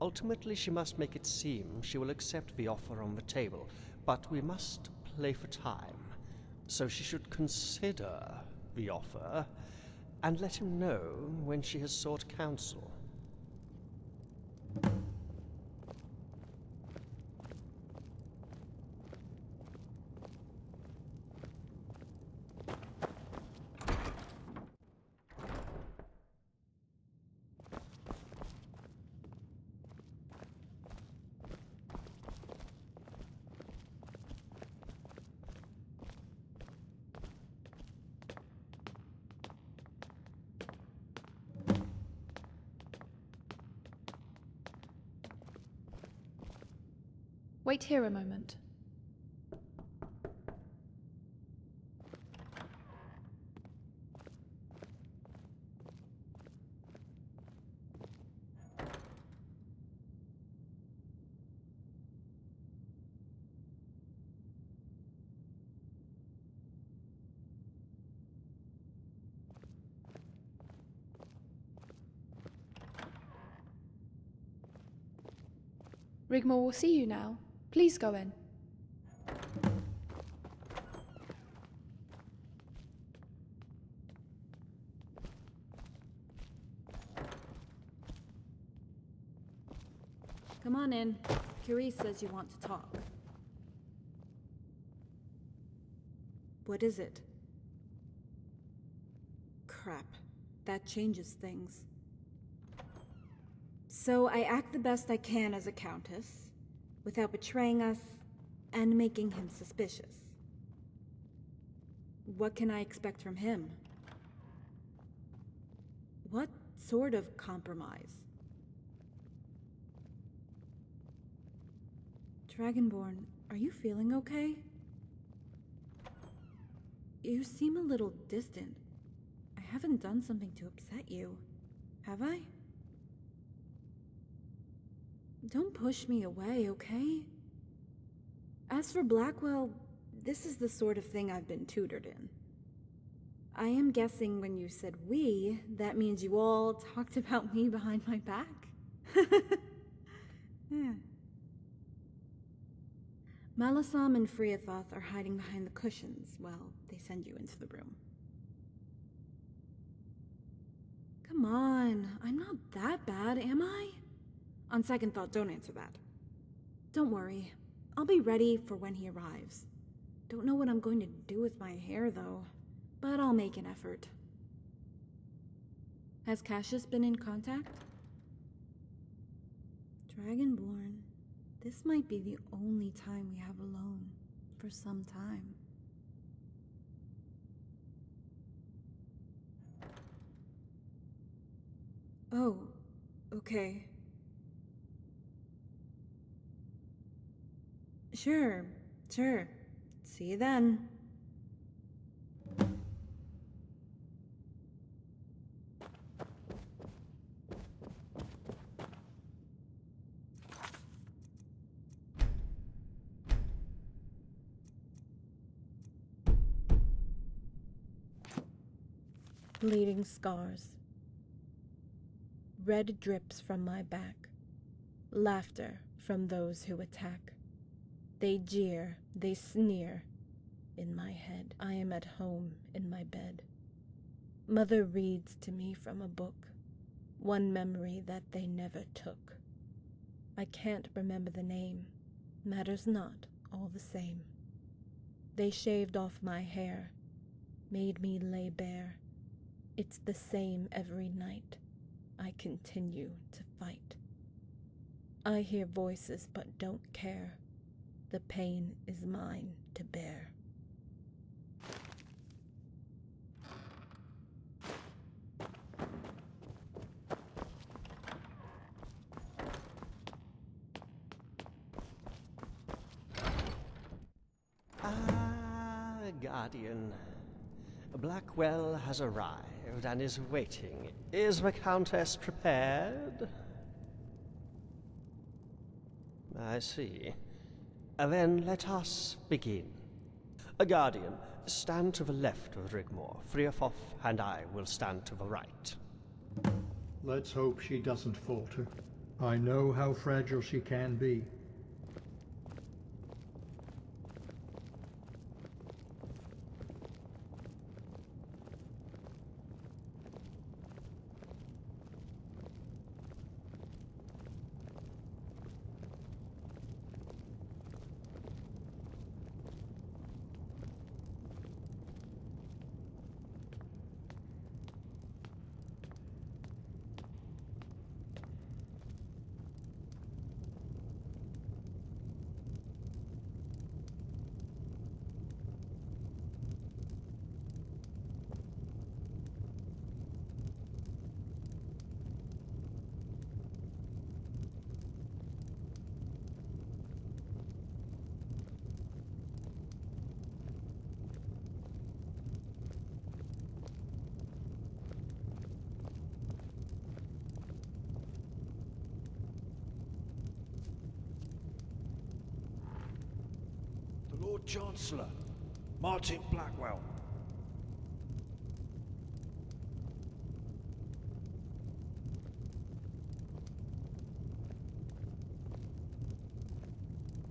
Ultimately, she must make it seem she will accept the offer on the table, but we must play for time. So she should consider the offer and let him know when she has sought counsel. Wait here a moment. Rigmor will see you now. Please go in. Come on in. Curie says you want to talk. What is it? Crap. That changes things. So I act the best I can as a countess, without betraying us, and making him suspicious. What can I expect from him? What sort of compromise? Dragonborn, are you feeling okay? You seem a little distant. I haven't done something to upset you, have I? Don't push me away, okay? As for Blackwell, this is the sort of thing I've been tutored in. I am guessing when you said we, that means you all talked about me behind my back? Yeah. Malasam and Friathoth are hiding behind the cushions while they send you into the room. Come on, I'm not that bad, am I? On second thought, don't answer that. Don't worry, I'll be ready for when he arrives. Don't know what I'm going to do with my hair, though, but I'll make an effort. Has Cassius been in contact? Dragonborn, this might be the only time we have alone for some time. Oh, okay. Sure. See you then. Bleeding scars. Red drips from my back. Laughter from those who attack. They jeer, they sneer. In my head, I am at home in my bed. Mother reads to me from a book, one memory that they never took. I can't remember the name, matters not, all the same. They shaved off my hair, made me lay bare. It's the same every night. I continue to fight. I hear voices but don't care. The pain is mine to bear. Guardian. Blackwell has arrived and is waiting. Is the Countess prepared? I see. Then let us begin. Guardian, stand to the left of Rigmor. Friathoth and I will stand to the right. Let's hope she doesn't falter. I know how fragile she can be. Lord Chancellor, Martin Blackwell.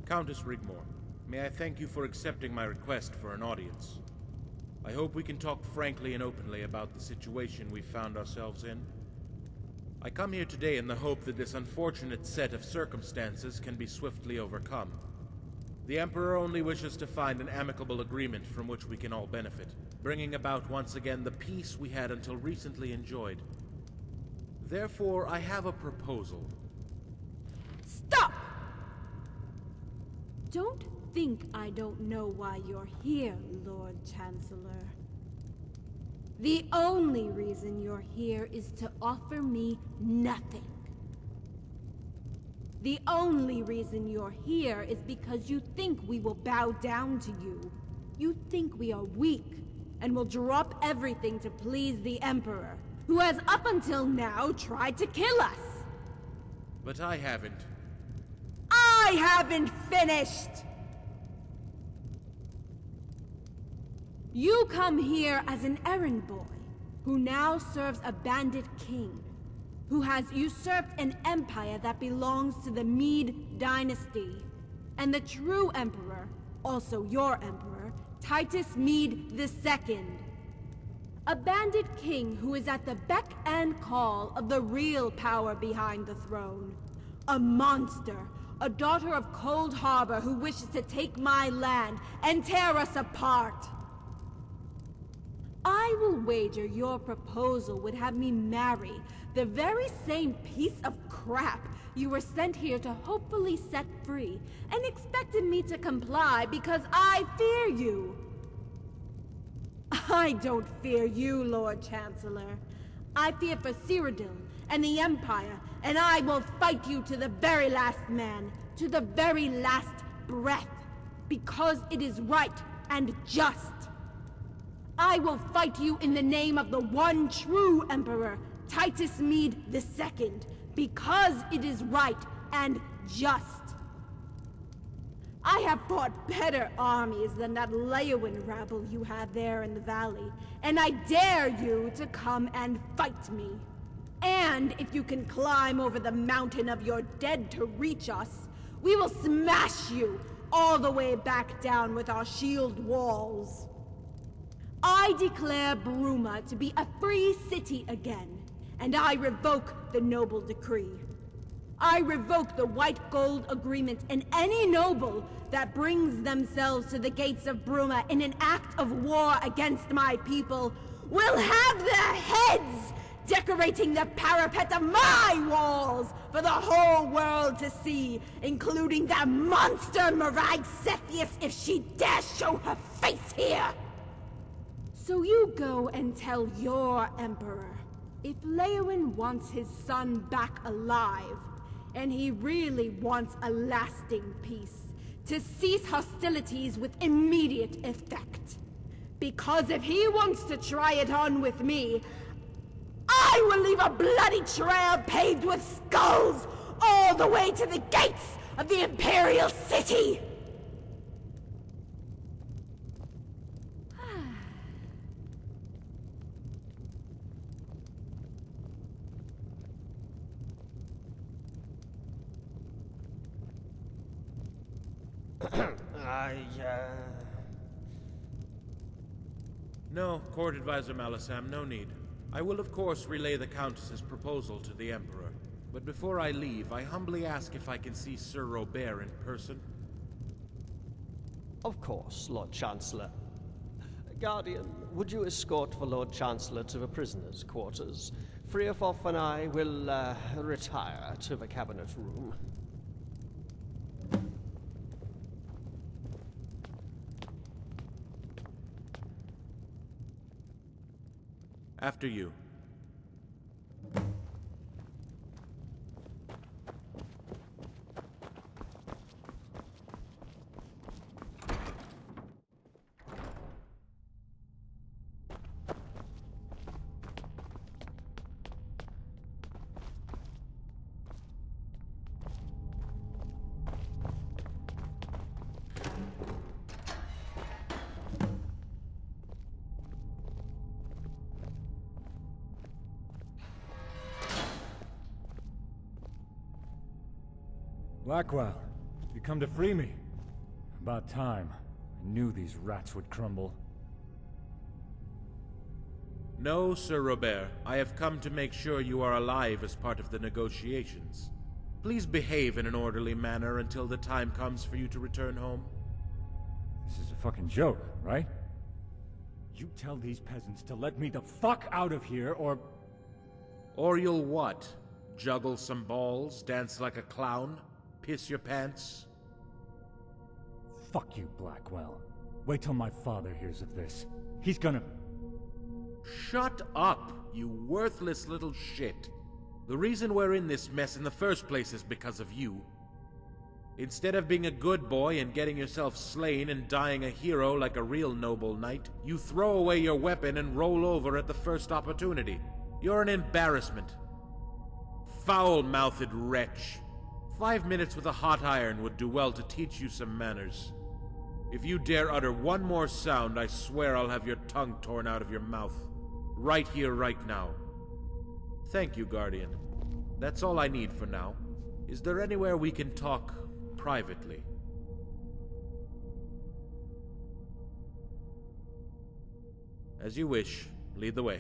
Countess Rigmor, may I thank you for accepting my request for an audience. I hope we can talk frankly and openly about the situation we've found ourselves in. I come here today in the hope that this unfortunate set of circumstances can be swiftly overcome. The Emperor only wishes to find an amicable agreement from which we can all benefit, bringing about once again the peace we had until recently enjoyed. Therefore, I have a proposal. Stop! Don't think I don't know why you're here, Lord Chancellor. The only reason you're here is to offer me nothing. The only reason you're here is because you think we will bow down to you. You think we are weak and will drop everything to please the Emperor, who has up until now tried to kill us. But I haven't. I haven't finished! You come here as an errand boy, who now serves a bandit king, who has usurped an empire that belongs to the Mede dynasty, and the true emperor, also your emperor, Titus Mede II. A bandit king who is at the beck and call of the real power behind the throne. A monster, a daughter of Cold Harbor who wishes to take my land and tear us apart. I will wager your proposal would have me marry the very same piece of crap you were sent here to hopefully set free, and expected me to comply because I fear you. I don't fear you, Lord Chancellor. I fear for Cyrodiil and the Empire, and I will fight you to the very last man, to the very last breath, because it is right and just. I will fight you in the name of the one true Emperor, Titus Mede II, because it is right and just. I have fought better armies than that Leowin rabble you have there in the valley, and I dare you to come and fight me. And if you can climb over the mountain of your dead to reach us, we will smash you all the way back down with our shield walls. I declare Bruma to be a free city again, and I revoke the noble decree. I revoke the White Gold Agreement, and any noble that brings themselves to the gates of Bruma in an act of war against my people will have their heads decorating the parapet of my walls for the whole world to see, including that monster Mirag Cepheus if she dares show her face here. So you go and tell your Emperor, if Leowin wants his son back alive, and he really wants a lasting peace, to cease hostilities with immediate effect. Because if he wants to try it on with me, I will leave a bloody trail paved with skulls all the way to the gates of the Imperial City! No, Court Advisor Malasam, no need. I will of course relay the Countess's proposal to the Emperor. But before I leave, I humbly ask if I can see Sir Robert in person. Of course, Lord Chancellor. Guardian, would you escort the Lord Chancellor to the prisoners' quarters? Freofoff and I will retire to the cabinet room. After you. Blackwell, you come to free me. About time. I knew these rats would crumble. No, Sir Robert. I have come to make sure you are alive as part of the negotiations. Please behave in an orderly manner until the time comes for you to return home. This is a fucking joke, right? You tell these peasants to let me the fuck out of here, or... Or you'll what? Juggle some balls? Dance like a clown? Piss your pants? Fuck you, Blackwell. Wait till my father hears of this. He's gonna... Shut up, you worthless little shit. The reason we're in this mess in the first place is because of you. Instead of being a good boy and getting yourself slain and dying a hero like a real noble knight, you throw away your weapon and roll over at the first opportunity. You're an embarrassment. Foul-mouthed wretch. 5 minutes with a hot iron would do well to teach you some manners. If you dare utter one more sound, I swear I'll have your tongue torn out of your mouth. Right here, right now. Thank you, Guardian. That's all I need for now. Is there anywhere we can talk privately? As you wish. Lead the way.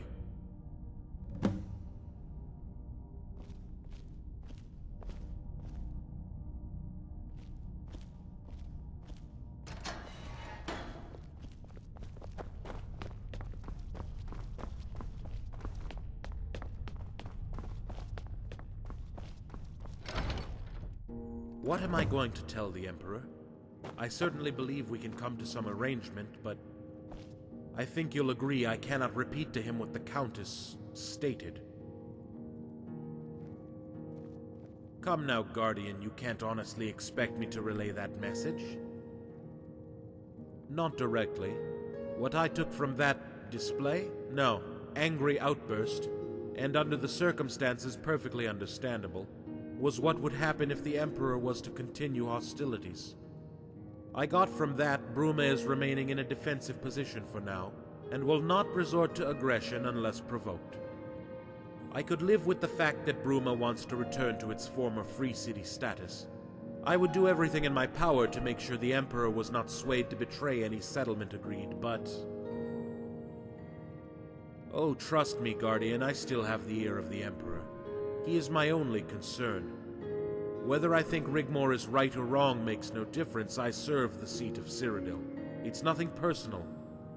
What am I going to tell the Emperor? I certainly believe we can come to some arrangement, but I think you'll agree I cannot repeat to him what the Countess stated. Come now, Guardian, you can't honestly expect me to relay that message. Not directly. What I took from that display? No, angry outburst, and under the circumstances perfectly understandable, was what would happen if the Emperor was to continue hostilities. I got from that Bruma is remaining in a defensive position for now, and will not resort to aggression unless provoked. I could live with the fact that Bruma wants to return to its former Free City status. I would do everything in my power to make sure the Emperor was not swayed to betray any settlement agreed, but... Oh, trust me, Guardian, I still have the ear of the Emperor. He is my only concern. Whether I think Rigmor is right or wrong makes no difference. I serve the seat of Cyrodiil. It's nothing personal.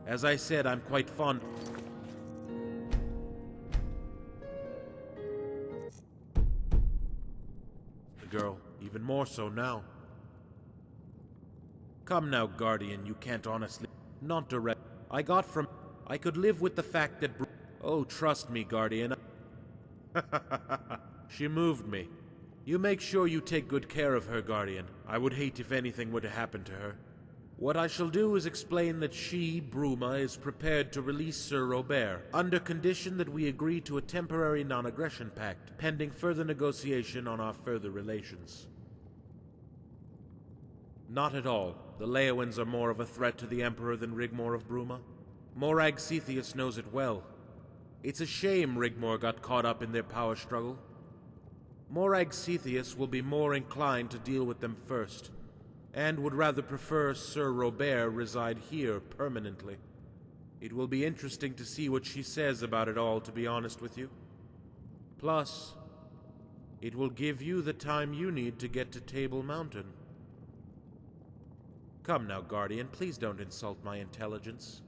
As I said, I'm quite fond... The girl, even more so now. Come now, Guardian, you can't honestly... Not direct... I got from... I could live with the fact that... Oh, trust me, Guardian. She moved me. You make sure you take good care of her, Guardian. I would hate if anything were to happen to her. What I shall do is explain that she, Bruma, is prepared to release Sir Robert, under condition that we agree to a temporary non-aggression pact, pending further negotiation on our further relations. Not at all. The Leowins are more of a threat to the Emperor than Rigmor of Bruma. Morag Cetheus knows it well. It's a shame Rigmor got caught up in their power struggle. Morag Cetheus will be more inclined to deal with them first, and would rather prefer Sir Robert reside here permanently. It will be interesting to see what she says about it all, to be honest with you. Plus, it will give you the time you need to get to Table Mountain. Come now, Guardian, please don't insult my intelligence.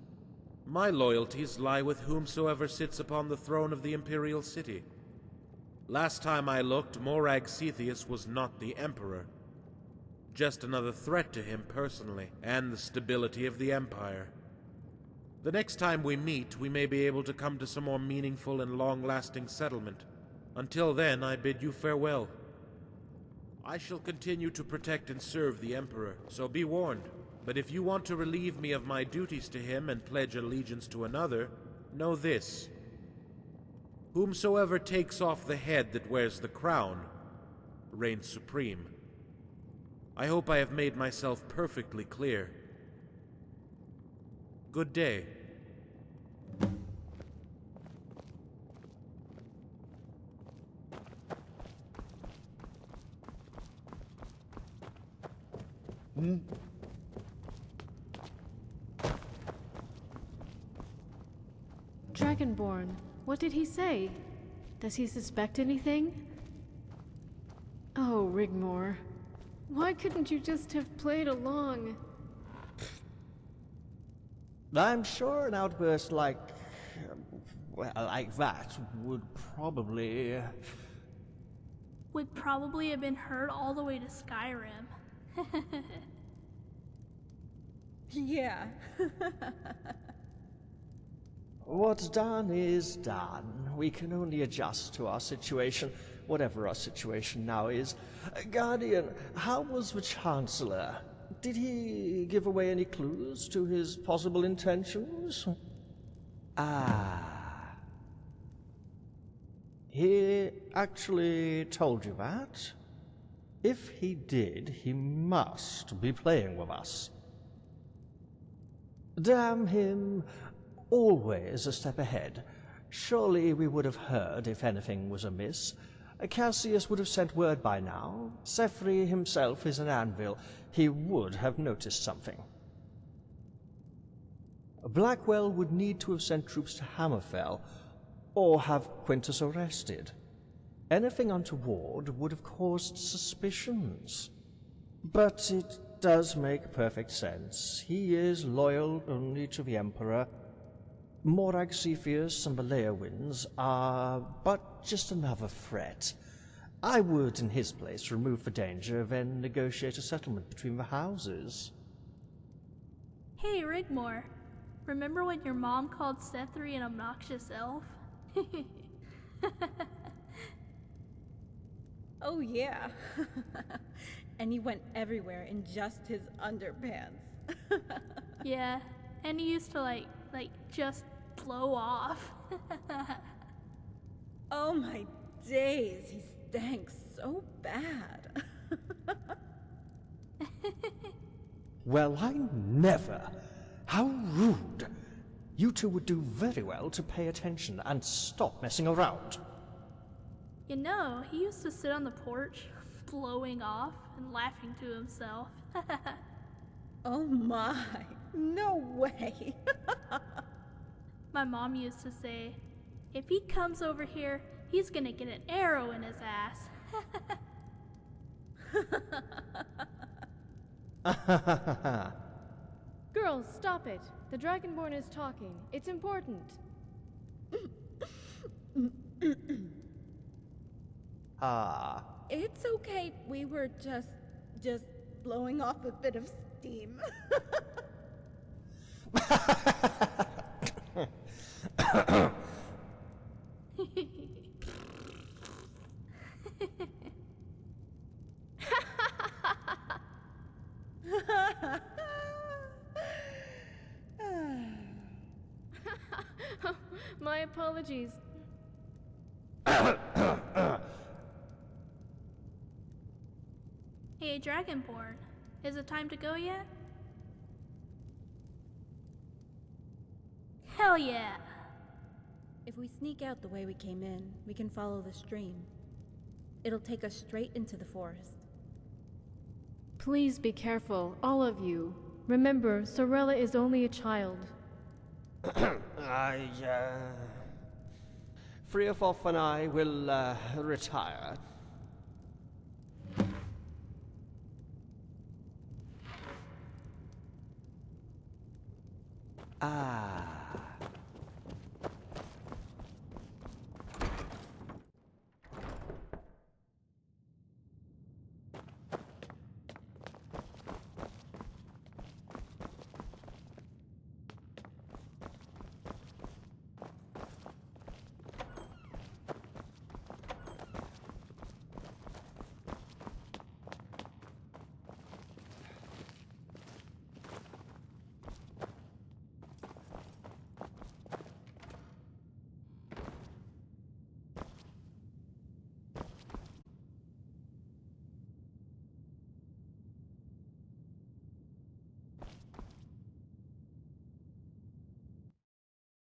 My loyalties lie with whomsoever sits upon the throne of the Imperial City. Last time I looked, Morag Cetheus was not the Emperor. Just another threat to him personally, and the stability of the Empire. The next time we meet, we may be able to come to some more meaningful and long-lasting settlement. Until then, I bid you farewell. I shall continue to protect and serve the Emperor, so be warned. But if you want to relieve me of my duties to him and pledge allegiance to another, know this. Whomsoever takes off the head that wears the crown reigns supreme. I hope I have made myself perfectly clear. Good day. Dragonborn, what did he say? Does he suspect anything? Oh, Rigmor. Why couldn't you just have played along? I'm sure an outburst like that would probably... Would probably have been heard all the way to Skyrim. Yeah. What's done is done. We can only adjust to our situation, whatever our situation now is. Guardian, how was the Chancellor? Did he give away any clues to his possible intentions? Ah. He actually told you that? If he did, he must be playing with us. Damn him. Always a step ahead. Surely we would have heard if anything was amiss. Cassius would have sent word by now. Sefri himself is an anvil. He would have noticed something. Blackwell would need to have sent troops to Hammerfell, or have Quintus arrested. Anything untoward would have caused suspicions. But it does make perfect sense. He is loyal only to the Emperor. Morag Cepheus and the Leowins are but just another threat. I would, in his place, remove the danger, then negotiate a settlement between the houses. Hey, Rigmor. Remember when your mom called Sethri an obnoxious elf? Oh yeah. And he went everywhere in just his underpants. Yeah, and he used to like just blow off. Oh my days, he stank so bad. Well, I never. How rude. You two would do very well to pay attention and stop messing around. You know, he used to sit on the porch, blowing off and laughing to himself. Oh my, no way. My mom used to say, if he comes over here, he's gonna get an arrow in his ass. Girls, stop it. The Dragonborn is talking. It's important. Ah. It's okay. We were just blowing off a bit of steam. My apologies. Hey, Dragonborn, is it time to go yet? Hell yeah! If we sneak out the way we came in, we can follow the stream. It'll take us straight into the forest. Please be careful, all of you. Remember, Sorella is only a child. Freofoff and I will, retire. Ah.